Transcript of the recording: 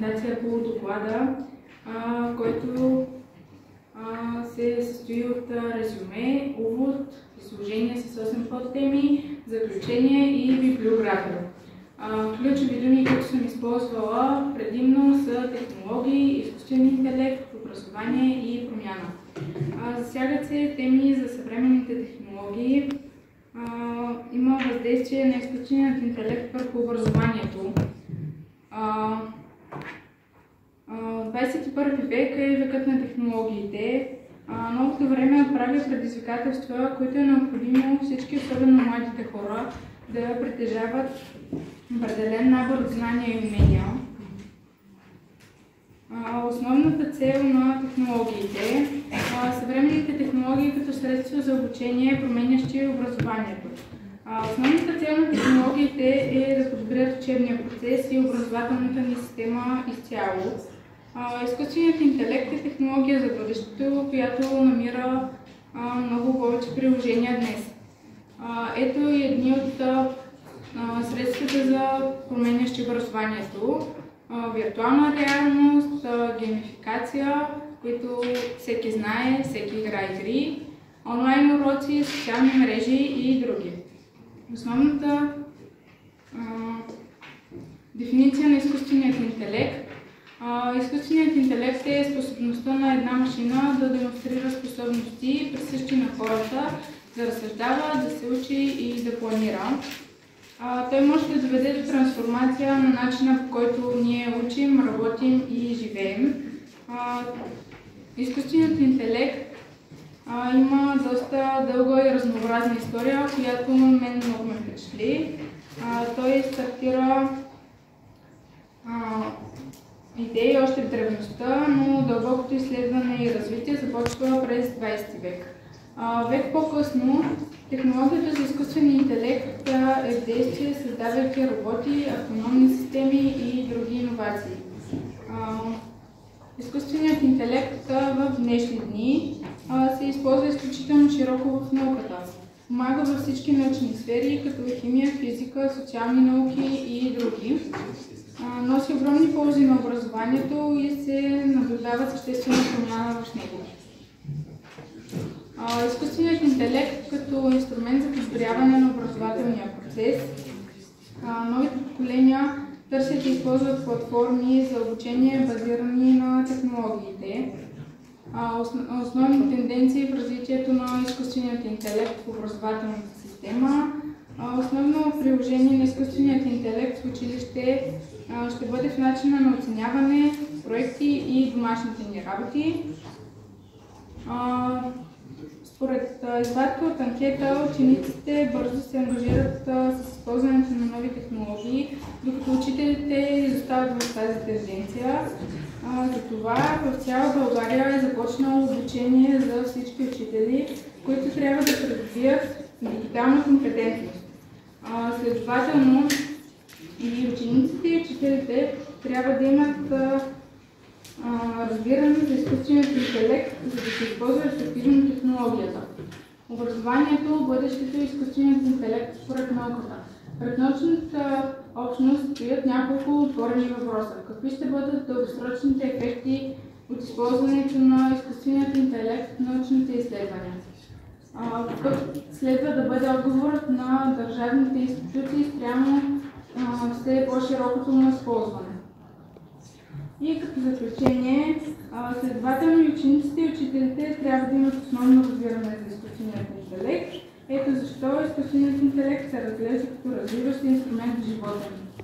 презентация по доклада, който се състои от резюме, увод, изложение с 8 подтеми, заключение и библиография. Ключови думи, които съм използвала предимно са технологии, изкуствен интелект, образование и промяна. Засягат се теми за съвременните технологии, има въздействие на изкуственият интелект върху образованието. 21 век е векът на технологиите. Новото време прави предизвикателства, които е необходимо всички, особено младите хора, да притежават определен набор от знания и умения. Основната цел на технологиите съвременните технологии като средство за обучение, променящи образованието. Основната цел на технологиите е да подобрят учебния процес и образователната ни система изцяло. Изкуственият интелект е технология за бъдещето, която намира много повече приложения днес. Ето и едни от средствата за променящи образованието. Виртуална реалност, геймификация, които всеки знае, всеки играе игри, онлайн уроци, социални мрежи и други. Основната дефиниция на изкуственият интелект. Изкуственият интелект е способността на една машина да демонстрира способности, присъщи на хората, да разсъждава, да се учи и да планира. Той може да доведе до трансформация на начина, по който ние учим, работим и живеем. Изкуственият интелект има доста дълга и разнообразна история, която мен много ме впечатли. Той стартира идеи още в древността, но дълбокото изследване и развитие започва през 20 век. Век по-късно технологията за изкуствен интелект е в действие, създавайки роботи, автономни системи и други иновации. Изкуственият интелект в днешни дни се използва изключително широко в науката. Помага във всички научни сфери, като химия, физика, социални науки и други. Носи огромни ползи на образованието и се наблюдава съществена промяна в него. Изкуственият интелект като инструмент за подобряване на образователния процес. Новите поколения търсят и използват платформи за обучение, базирани на технологиите. Основни тенденции в развитието на изкуственият интелект в образователната система. Основно приложение на изкуственият интелект в училище ще бъде в начина на оценяване, проекти и домашните ни работи. Според извадка от анкета, учениците бързо се ангажират с използването на нови технологии, докато учителите изостават в тази тенденция. Затова в цяла България е започнало обучение за всички учители, които трябва да придобият дигитална компетентност. Следователно, и учениците и учителите трябва да имат разбиране за изкуственият интелект, за да се използва ефективно технологията. Образованието, бъдещето и изкуственият интелект според науката. Пред научната общност стоят няколко отворени въпроса. Какви ще бъдат дългосрочните ефекти от използването на изкуственият интелект в научните изследвания? Какъв следва да бъде отговорът на държавните институции спрямо все по-широкото му използване? И като заключение, следователно и учениците и учителите трябва да имат основно разбиране за изкуственият интелект. Ето защо изкуственият интелект се разглежда като развиващ инструмент в живота ни.